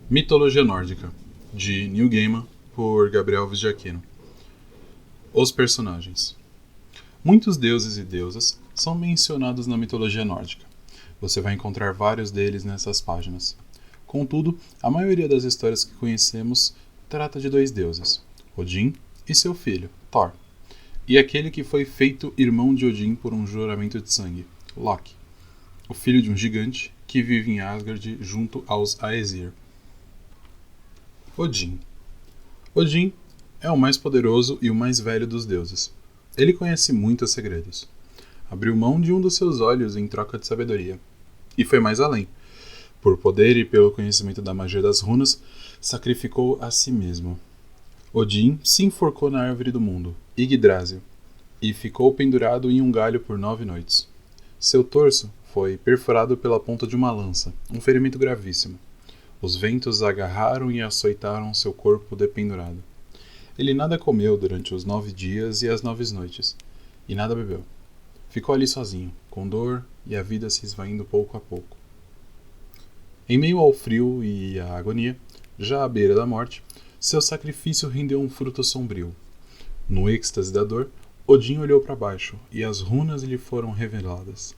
Mitologia Nórdica, de Neil Gaiman, por Gabriel Alves de Aquino. Os personagens. Muitos deuses e deusas são mencionados na mitologia nórdica. Você vai encontrar vários deles nessas páginas. Contudo, a maioria das histórias que conhecemos trata de dois deuses, Odin e seu filho, Thor, e aquele que foi feito irmão de Odin por um juramento de sangue, Loki, o filho de um gigante que vive em Asgard junto aos Aesir. Odin. Odin é o mais poderoso e o mais velho dos deuses. Ele conhece muitos segredos. Abriu mão de um dos seus olhos em troca de sabedoria. E foi mais além. Por poder e pelo conhecimento da magia das runas, sacrificou a si mesmo. Odin se enforcou na árvore do mundo, Yggdrasil, e ficou pendurado em um galho por 9 noites. Seu torso foi perfurado pela ponta de uma lança, um ferimento gravíssimo. Os ventos agarraram e açoitaram seu corpo dependurado. Ele nada comeu durante os 9 dias e as 9 noites, e nada bebeu. Ficou ali sozinho, com dor e a vida se esvaindo pouco a pouco. Em meio ao frio e à agonia, já à beira da morte, seu sacrifício rendeu um fruto sombrio. No êxtase da dor, Odin olhou para baixo e as runas lhe foram reveladas.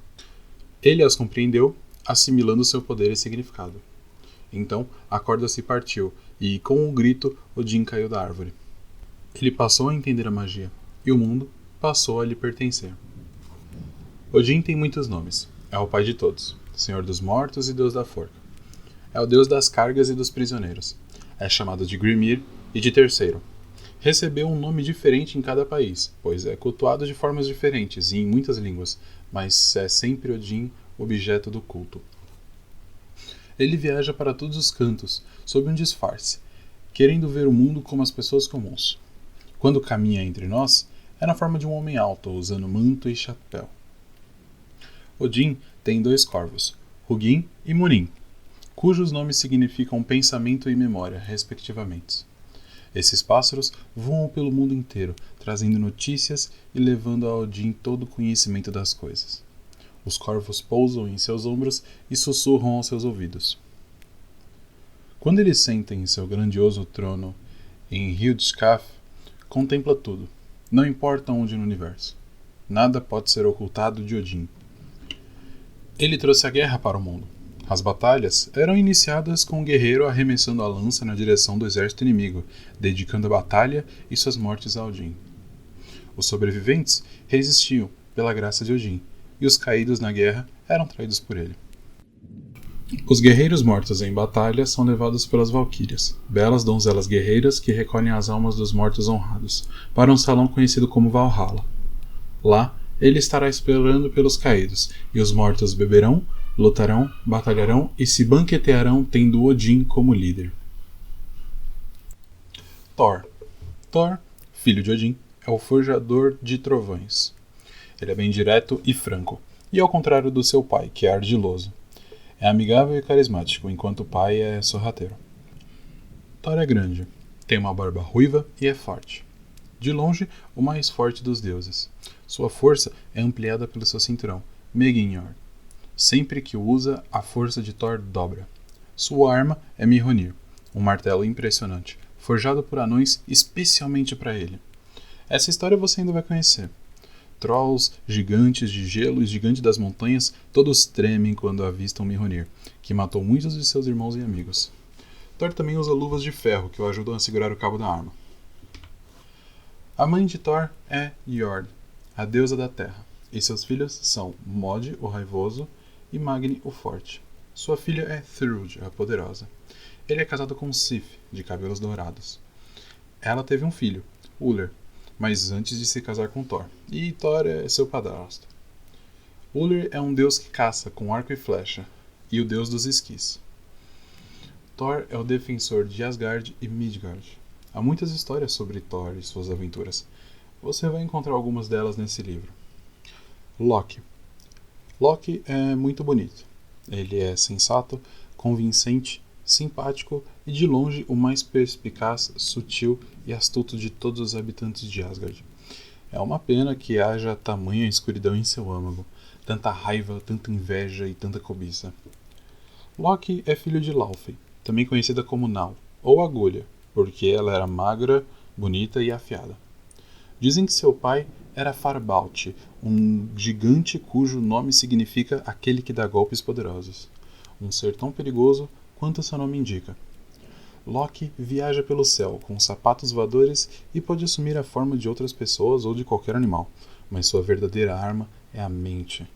Ele as compreendeu, assimilando seu poder e significado. Então, a corda se partiu e, com um grito, Odin caiu da árvore. Ele passou a entender a magia, e o mundo passou a lhe pertencer. Odin tem muitos nomes. É o pai de todos, senhor dos mortos e deus da forca. É o deus das cargas e dos prisioneiros. É chamado de Grimir e de Terceiro. Recebeu um nome diferente em cada país, pois é cultuado de formas diferentes e em muitas línguas, mas é sempre Odin objeto do culto. Ele viaja para todos os cantos, sob um disfarce, querendo ver o mundo como as pessoas comuns. Quando caminha entre nós, é na forma de um homem alto, usando manto e chapéu. Odin tem 2 corvos, Hugin e Munin, cujos nomes significam pensamento e memória, respectivamente. Esses pássaros voam pelo mundo inteiro, trazendo notícias e levando a Odin todo o conhecimento das coisas. Os corvos pousam em seus ombros e sussurram aos seus ouvidos. Quando ele senta em seu grandioso trono em Hildskaf, contempla tudo, não importa onde no universo. Nada pode ser ocultado de Odin. Ele trouxe a guerra para o mundo. As batalhas eram iniciadas com o guerreiro arremessando a lança na direção do exército inimigo, dedicando a batalha e suas mortes a Odin. Os sobreviventes resistiam pela graça de Odin, e os caídos na guerra eram traídos por ele. Os guerreiros mortos em batalha são levados pelas valquírias, belas donzelas guerreiras que recolhem as almas dos mortos honrados, para um salão conhecido como Valhalla. Lá, ele estará esperando pelos caídos, e os mortos beberão, lutarão, batalharão e se banquetearão tendo Odin como líder. Thor. Thor, filho de Odin, é o forjador de trovões. Ele é bem direto e franco, e ao contrário do seu pai, que é ardiloso. É amigável e carismático, enquanto o pai é sorrateiro. Thor é grande, tem uma barba ruiva e é forte. De longe, o mais forte dos deuses. Sua força é ampliada pelo seu cinturão, Megingjord. Sempre que o usa, a força de Thor dobra. Sua arma é Mjolnir, um martelo impressionante, forjado por anões especialmente para ele. Essa história você ainda vai conhecer. Trolls, gigantes de gelo e gigantes das montanhas, todos tremem quando avistam Mjolnir, que matou muitos de seus irmãos e amigos. Thor também usa luvas de ferro, que o ajudam a segurar o cabo da arma. A mãe de Thor é Jord, a deusa da terra, e seus filhos são Mod, o raivoso, e Magni, o forte. Sua filha é Thrud, a poderosa. Ele é casado com Sif, de cabelos dourados. Ela teve um filho, Uller, mas antes de se casar com Thor, e Thor é seu padrasto. Uller é um deus que caça com arco e flecha, e o deus dos esquis. Thor é o defensor de Asgard e Midgard. Há muitas histórias sobre Thor e suas aventuras. Você vai encontrar algumas delas nesse livro. Loki. Loki é muito bonito. Ele é sensato, convincente, simpático e de longe o mais perspicaz, sutil e astuto de todos os habitantes de Asgard. É uma pena que haja tamanha escuridão em seu âmago, tanta raiva, tanta inveja e tanta cobiça. Loki é filho de Laufey, também conhecida como Nau, ou agulha, porque ela era magra, bonita e afiada. Dizem que seu pai era Farbalt, um gigante cujo nome significa aquele que dá golpes poderosos. Um ser tão perigoso quanto seu nome indica. Loki viaja pelo céu com sapatos voadores e pode assumir a forma de outras pessoas ou de qualquer animal, mas sua verdadeira arma é a mente.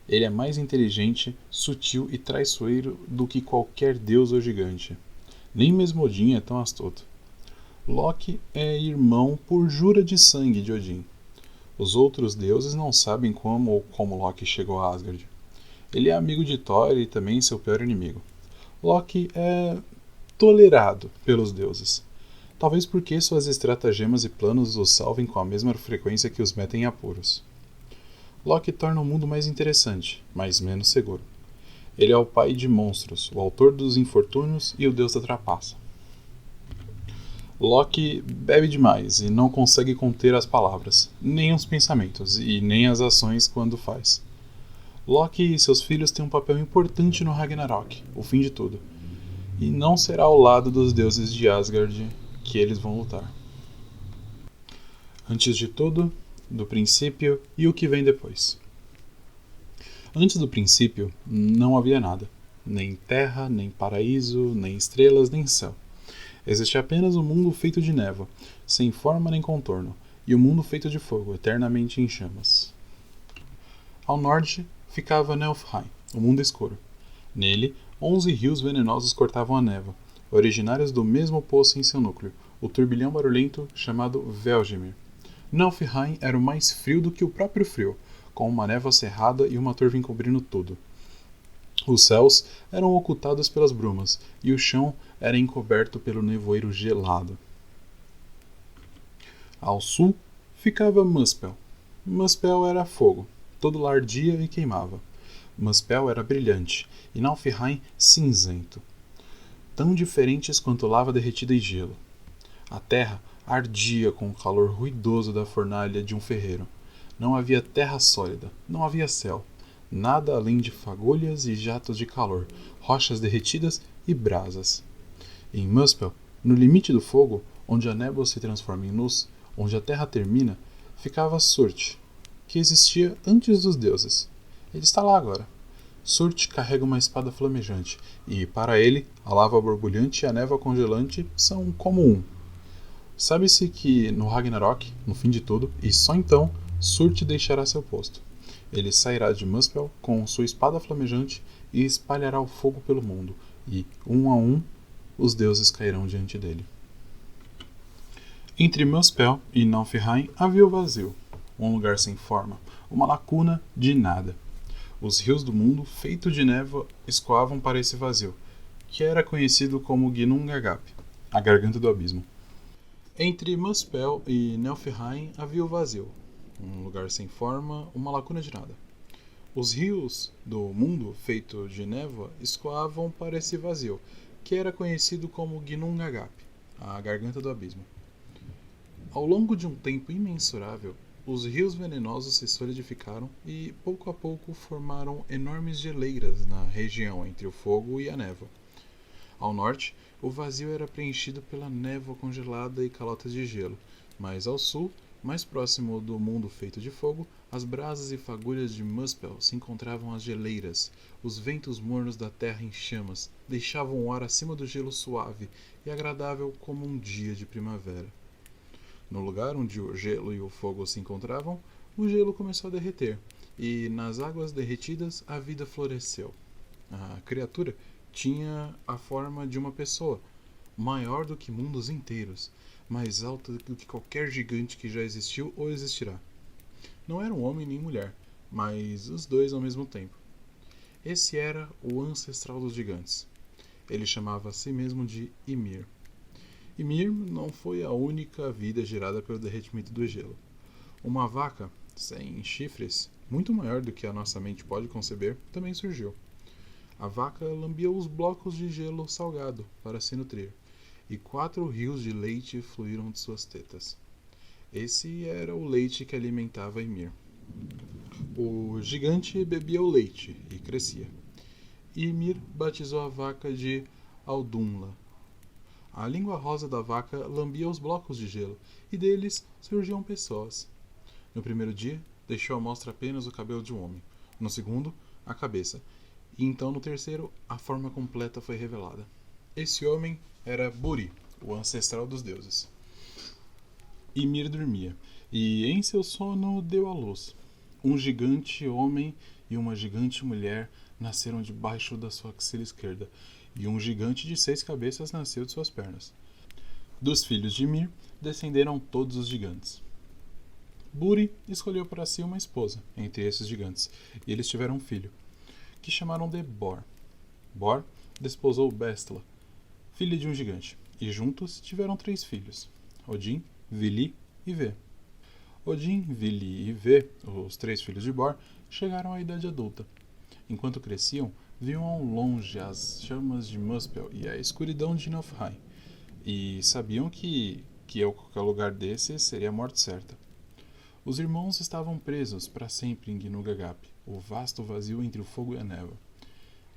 Ele é mais inteligente, sutil e traiçoeiro do que qualquer deus ou gigante. Nem mesmo Odin é tão astuto. Loki é irmão por jura de sangue de Odin. Os outros deuses não sabem como ou como Loki chegou a Asgard. Ele é amigo de Thor e também seu pior inimigo. Loki é tolerado pelos deuses. Talvez porque suas estratagemas e planos os salvem com a mesma frequência que os metem em apuros. Loki torna o mundo mais interessante, mas menos seguro. Ele é o pai de monstros, o autor dos infortúnios e o deus da trapaça. Loki bebe demais e não consegue conter as palavras, nem os pensamentos e nem as ações quando faz. Loki e seus filhos têm um papel importante no Ragnarok, o fim de tudo. E não será ao lado dos deuses de Asgard que eles vão lutar. Antes de tudo, do princípio e o que vem depois. Antes do princípio, não havia nada. Nem terra, nem paraíso, nem estrelas, nem céu. Existia apenas um mundo feito de névoa, sem forma nem contorno, e um mundo feito de fogo, eternamente em chamas. Ao norte ficava Nelfheim, o mundo escuro. Nele, 11 rios venenosos cortavam a névoa, originários do mesmo poço em seu núcleo, o turbilhão barulhento chamado Veldimir. Nelfheim era o mais frio do que o próprio frio, com uma névoa cerrada e uma turva encobrindo tudo. Os céus eram ocultados pelas brumas, e o chão era encoberto pelo nevoeiro gelado. Ao sul ficava Muspel. Muspel era fogo, todo ardia e queimava. Muspel era brilhante, e Nalfheim cinzento, tão diferentes quanto lava derretida e gelo. A terra ardia com o calor ruidoso da fornalha de um ferreiro. Não havia terra sólida, não havia céu, nada além de fagulhas e jatos de calor, rochas derretidas e brasas. Em Muspel, no limite do fogo, onde a névoa se transforma em luz, onde a terra termina, ficava Surt, que existia antes dos deuses. Ele está lá agora. Surt carrega uma espada flamejante, e, para ele, a lava borbulhante e a névoa congelante são como um. Sabe-se que, no Ragnarok, no fim de tudo, e só então, Surt deixará seu posto. Ele sairá de Muspel com sua espada flamejante e espalhará o fogo pelo mundo, e, um a um, os deuses cairão diante dele. Entre Muspel e Nalfheim havia o vazio, um lugar sem forma, uma lacuna de nada. Os rios do mundo, feitos de névoa, escoavam para esse vazio, que era conhecido como Ginnungagap, a garganta do abismo. Entre Muspel e Nalfheim havia o vazio, um lugar sem forma, uma lacuna de nada. Os rios do mundo, feito de névoa, escoavam para esse vazio, que era conhecido como Ginnungagap, a garganta do abismo. Ao longo de um tempo imensurável, os rios venenosos se solidificaram e, pouco a pouco, formaram enormes geleiras na região entre o fogo e a névoa. Ao norte, o vazio era preenchido pela névoa congelada e calotas de gelo, mas ao sul, mais próximo do mundo feito de fogo, as brasas e fagulhas de Muspel se encontravam as geleiras. Os ventos mornos da terra em chamas deixavam o ar acima do gelo suave e agradável como um dia de primavera. No lugar onde o gelo e o fogo se encontravam, o gelo começou a derreter, e nas águas derretidas a vida floresceu. A criatura tinha a forma de uma pessoa, maior do que mundos inteiros, mais alta do que qualquer gigante que já existiu ou existirá. Não era um homem nem mulher, mas os dois ao mesmo tempo. Esse era o ancestral dos gigantes. Ele chamava a si mesmo de Ymir. Ymir não foi a única vida gerada pelo derretimento do gelo. Uma vaca, sem chifres, muito maior do que a nossa mente pode conceber, também surgiu. A vaca lambia os blocos de gelo salgado para se nutrir, e 4 rios de leite fluíram de suas tetas. Esse era o leite que alimentava Ymir. O gigante bebia o leite e crescia. Ymir batizou a vaca de Aldunla. A língua rosa da vaca lambia os blocos de gelo, e deles surgiam pessoas. No primeiro dia, deixou à mostra apenas o cabelo de um homem. No segundo, a cabeça. E então no terceiro, a forma completa foi revelada. Esse homem era Buri, o ancestral dos deuses. Ymir dormia, e em seu sono deu à luz. Um gigante homem e uma gigante mulher nasceram debaixo da sua axila esquerda, e um gigante de 6 cabeças nasceu de suas pernas. Dos filhos de Ymir descenderam todos os gigantes. Buri escolheu para si uma esposa entre esses gigantes, e eles tiveram um filho, que chamaram de Bor. Bor desposou Bestla, filha de um gigante, e juntos tiveram 3 filhos, Odin, Vili e Ve. Odin, Vili e Ve, os 3 filhos de Bor, chegaram à idade adulta. Enquanto cresciam, viam ao longe as chamas de Muspel e a escuridão de Niflheim, e sabiam que qualquer lugar desse seria a morte certa. Os irmãos estavam presos para sempre em Ginnungagap, o vasto vazio entre o fogo e a névoa.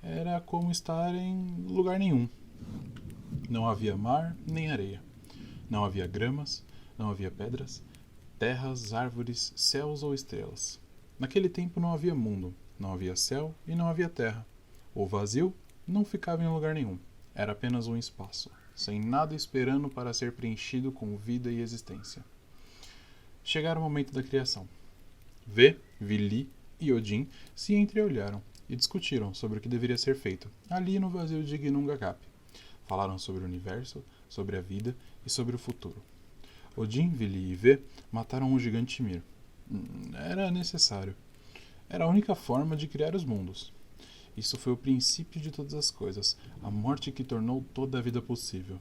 Era como estar em lugar nenhum. Não havia mar nem areia. Não havia gramas, não havia pedras, terras, árvores, céus ou estrelas. Naquele tempo não havia mundo, não havia céu e não havia terra. O vazio não ficava em lugar nenhum. Era apenas um espaço, sem nada esperando para ser preenchido com vida e existência. Chegara o momento da criação. Ve, Vili e Odin se entreolharam e discutiram sobre o que deveria ser feito, ali no vazio de Ginnungagap. Falaram sobre o universo, sobre a vida e sobre o futuro. Odin, Vili e Ve mataram o gigante Ymir. Era necessário. Era a única forma de criar os mundos. Isso foi o princípio de todas as coisas, a morte que tornou toda a vida possível.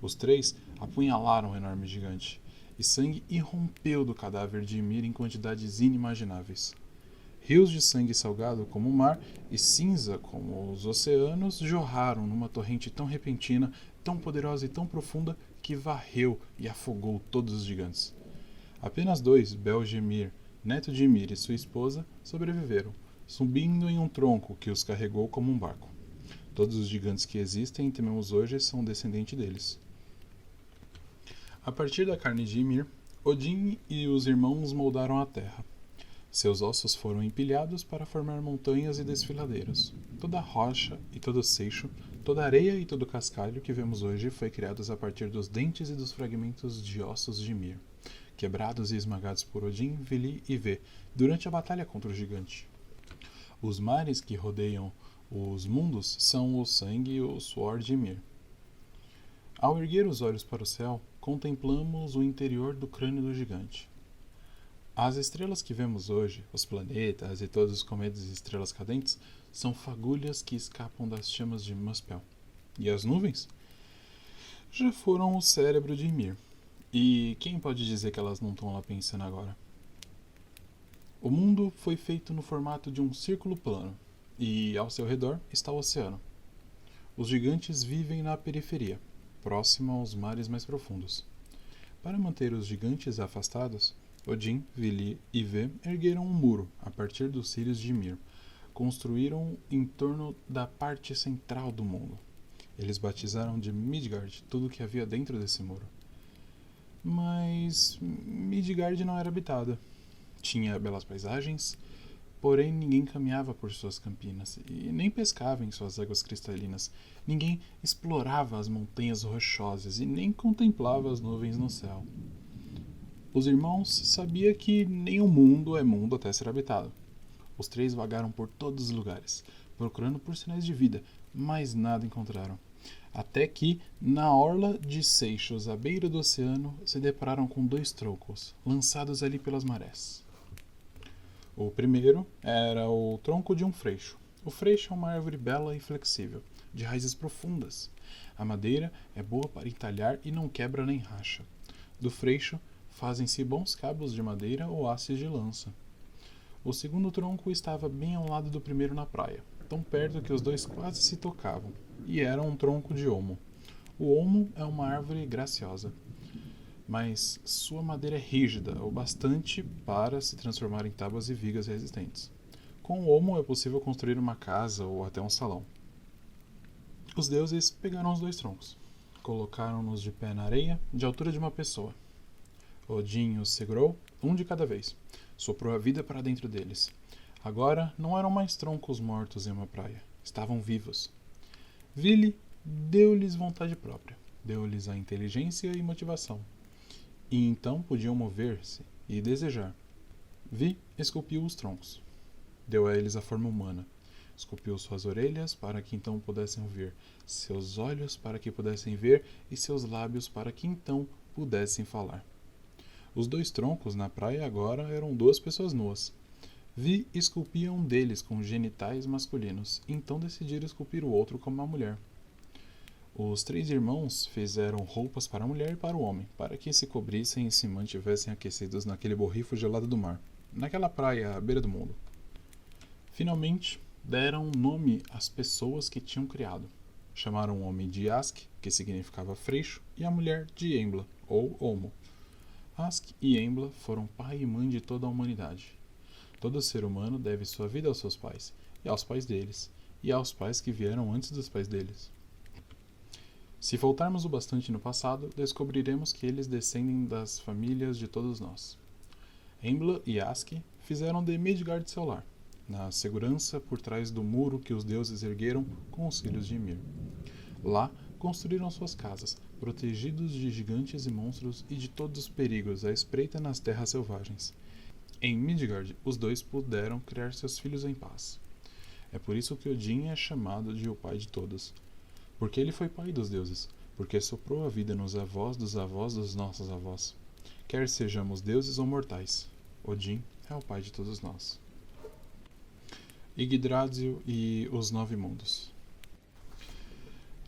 Os 3 apunhalaram o enorme gigante, e sangue irrompeu do cadáver de Ymir em quantidades inimagináveis. Rios de sangue salgado como o mar e cinza como os oceanos jorraram numa torrente tão repentina, tão poderosa e tão profunda que varreu e afogou todos os gigantes. Apenas 2, Belgemir, neto de Ymir e sua esposa, sobreviveram, subindo em um tronco que os carregou como um barco. Todos os gigantes que existem e tememos hoje são descendentes deles. A partir da carne de Ymir, Odin e os irmãos moldaram a terra. Seus ossos foram empilhados para formar montanhas e desfiladeiros. Toda rocha e todo seixo, toda areia e todo cascalho que vemos hoje foi criados a partir dos dentes e dos fragmentos de ossos de Ymir, quebrados e esmagados por Odin, Vili e Ve durante a batalha contra o gigante. Os mares que rodeiam os mundos são o sangue e o suor de Ymir. Ao erguer os olhos para o céu, contemplamos o interior do crânio do gigante. As estrelas que vemos hoje, os planetas e todos os cometas e estrelas cadentes, são fagulhas que escapam das chamas de Muspel. E as nuvens? Já foram o cérebro de Ymir. E quem pode dizer que elas não estão lá pensando agora? O mundo foi feito no formato de um círculo plano, e ao seu redor está o oceano. Os gigantes vivem na periferia, próximo aos mares mais profundos. Para manter os gigantes afastados, Odin, Vili e Ve ergueram um muro a partir dos cílios de Ymir. Construíram em torno da parte central do mundo. Eles batizaram de Midgard tudo o que havia dentro desse muro. Mas Midgard não era habitada. Tinha belas paisagens, porém ninguém caminhava por suas campinas e nem pescava em suas águas cristalinas. Ninguém explorava as montanhas rochosas e nem contemplava as nuvens no céu. Os irmãos sabiam que nenhum mundo é mundo até ser habitado. Os 3 vagaram por todos os lugares, procurando por sinais de vida, mas nada encontraram. Até que, na orla de seixos à beira do oceano, se depararam com 2 troncos, lançados ali pelas marés. O primeiro era o tronco de um freixo. O freixo é uma árvore bela e flexível, de raízes profundas. A madeira é boa para entalhar e não quebra nem racha. Do freixo fazem-se bons cabos de madeira ou hastes de lança. O segundo tronco estava bem ao lado do primeiro na praia, tão perto que os 2 quase se tocavam, e era um tronco de olmo. O olmo é uma árvore graciosa, mas sua madeira é rígida o bastante para se transformar em tábuas e vigas resistentes. Com o olmo é possível construir uma casa ou até um salão. Os deuses pegaram os 2 troncos, colocaram-nos de pé na areia, de altura de uma pessoa. Odin os segurou, um de cada vez. Soprou a vida para dentro deles. Agora não eram mais troncos mortos em uma praia. Estavam vivos. Vili deu-lhes vontade própria. Deu-lhes a inteligência e motivação. E então podiam mover-se e desejar. Vi esculpiu os troncos. Deu a eles a forma humana. Esculpiu suas orelhas para que então pudessem ouvir, seus olhos para que pudessem ver e seus lábios para que então pudessem falar. Os 2 troncos na praia agora eram 2 pessoas nuas. Vi esculpia um deles com genitais masculinos, então decidiram esculpir o outro como uma mulher. Os 3 irmãos fizeram roupas para a mulher e para o homem, para que se cobrissem e se mantivessem aquecidos naquele borrifo gelado do mar, naquela praia à beira do mundo. Finalmente, deram nome às pessoas que tinham criado. Chamaram o homem de Ask, que significava freixo, e a mulher de Embla, ou Olmo. Ask e Embla foram pai e mãe de toda a humanidade. Todo ser humano deve sua vida aos seus pais, e aos pais deles, e aos pais que vieram antes dos pais deles. Se voltarmos o bastante no passado, descobriremos que eles descendem das famílias de todos nós. Embla e Ask fizeram de Midgard seu lar, na segurança por trás do muro que os deuses ergueram com os filhos de Ymir. Lá construíram suas casas, protegidos de gigantes e monstros e de todos os perigos à espreita nas terras selvagens. Em Midgard, os 2 puderam criar seus filhos em paz. É por isso que Odin é chamado de o pai de todos. Porque ele foi pai dos deuses, porque soprou a vida nos avós dos nossos avós. Quer sejamos deuses ou mortais, Odin é o pai de todos nós. Yggdrasil e os 9 mundos.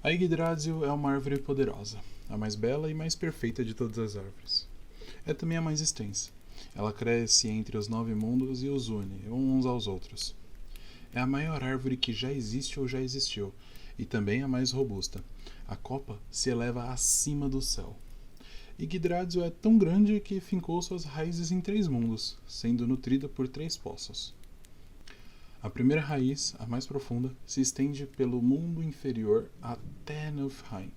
A Yggdrasil é uma árvore poderosa, a mais bela e mais perfeita de todas as árvores. É também a mais extensa. Ela cresce entre os 9 mundos e os une uns aos outros. É a maior árvore que já existe ou já existiu, e também a mais robusta. A copa se eleva acima do céu. Yggdrasil é tão grande que fincou suas raízes em 3 mundos, sendo nutrida por 3 poços. A primeira raiz, a mais profunda, se estende pelo mundo inferior até Niflheim,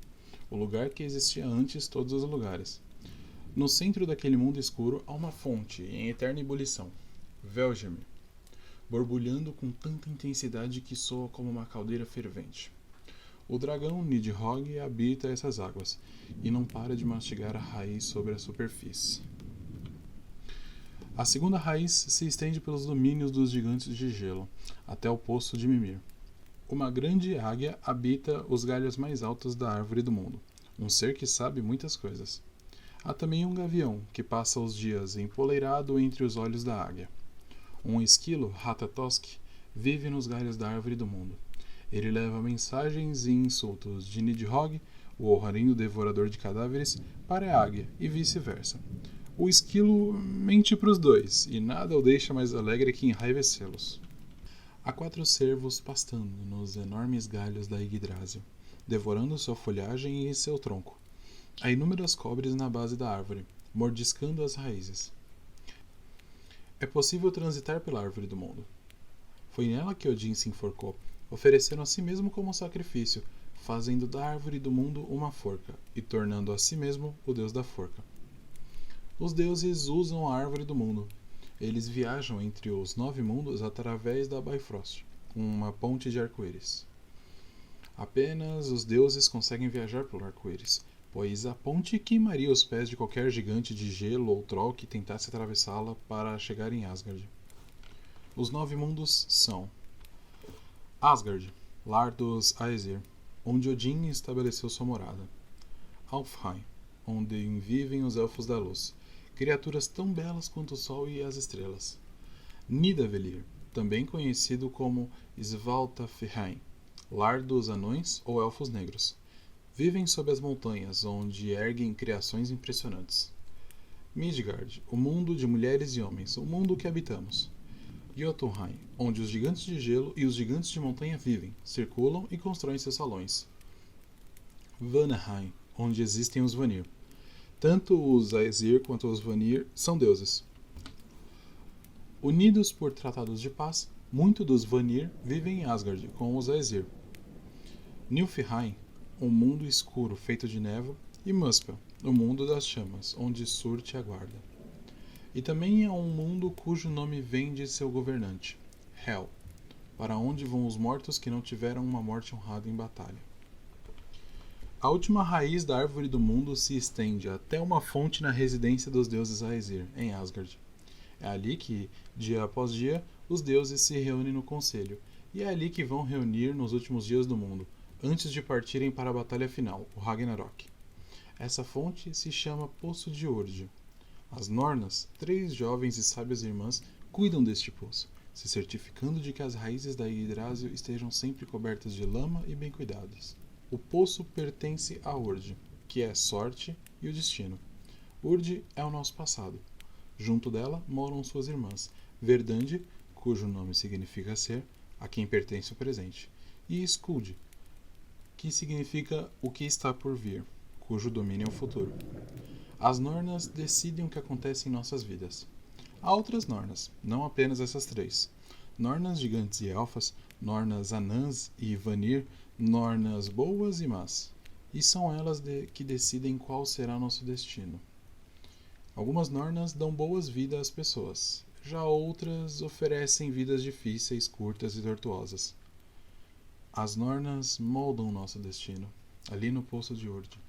o lugar que existia antes todos os lugares. No centro daquele mundo escuro há uma fonte em eterna ebulição, Veljamir, borbulhando com tanta intensidade que soa como uma caldeira fervente. O dragão Nidhogg habita essas águas e não para de mastigar a raiz sobre a superfície. A segunda raiz se estende pelos domínios dos gigantes de gelo, até o poço de Mimir. Uma grande águia habita os galhos mais altos da árvore do mundo, um ser que sabe muitas coisas. Há também um gavião, que passa os dias empoleirado entre os olhos da águia. Um esquilo, Ratatosk, vive nos galhos da árvore do mundo. Ele leva mensagens e insultos de Nidhogg, o horrendo devorador de cadáveres, para a águia, e vice-versa. O esquilo mente para os 2, e nada o deixa mais alegre que enraivecê-los. Há 4 cervos pastando nos enormes galhos da Yggdrasil, devorando sua folhagem e seu tronco. Há inúmeras cobras na base da árvore, mordiscando as raízes. É possível transitar pela árvore do mundo. Foi nela que Odin se enforcou, oferecendo a si mesmo como sacrifício, fazendo da árvore do mundo uma forca, e tornando a si mesmo o deus da forca. Os deuses usam a árvore do mundo. Eles viajam entre os 9 mundos através da Bifrost, uma ponte de arco-íris. Apenas os deuses conseguem viajar pelo arco-íris, pois a ponte queimaria os pés de qualquer gigante de gelo ou troll que tentasse atravessá-la para chegar em Asgard. Os 9 mundos são Asgard, lar dos Aesir, onde Odin estabeleceu sua morada. Alfheim, onde vivem os Elfos da Luz, criaturas tão belas quanto o Sol e as estrelas. Nidavellir, também conhecido como Svaltafheim, lar dos Anões ou Elfos Negros. Vivem sob as montanhas, onde erguem criações impressionantes. Midgard, o mundo de mulheres e homens, o mundo que habitamos. Jotunheim, onde os gigantes de gelo e os gigantes de montanha vivem, circulam e constroem seus salões. Vanaheim, onde existem os Vanir. Tanto os Aesir quanto os Vanir são deuses. Unidos por tratados de paz, muitos dos Vanir vivem em Asgard com os Aesir. Nilfheim, um mundo escuro feito de névoa, e Muspel, o mundo das chamas, onde Surte aguarda. E também é um mundo cujo nome vem de seu governante, Hel, para onde vão os mortos que não tiveram uma morte honrada em batalha. A última raiz da árvore do mundo se estende até uma fonte na residência dos deuses Aesir, em Asgard. É ali que, dia após dia, os deuses se reúnem no conselho, e é ali que vão reunir nos últimos dias do mundo, antes de partirem para a batalha final, o Ragnarok. Essa fonte se chama Poço de Urd. As Nornas, 3 jovens e sábias irmãs, cuidam deste poço, se certificando de que as raízes da Yggdrasil estejam sempre cobertas de lama e bem cuidadas. O poço pertence a Urd, que é sorte e o destino. Urd é o nosso passado. Junto dela moram suas irmãs, Verdande, cujo nome significa ser, a quem pertence o presente, e Skuld, que significa o que está por vir, cujo domínio é o futuro. As Nornas decidem o que acontece em nossas vidas. Há outras Nornas, não apenas essas 3. Nornas gigantes e elfas, Nornas anãs e Vanir, Nornas boas e más. E são elas que decidem qual será nosso destino. Algumas Nornas dão boas-vidas às pessoas, já outras oferecem vidas difíceis, curtas e tortuosas. As Nornas moldam nosso destino, ali no Poço de Urd.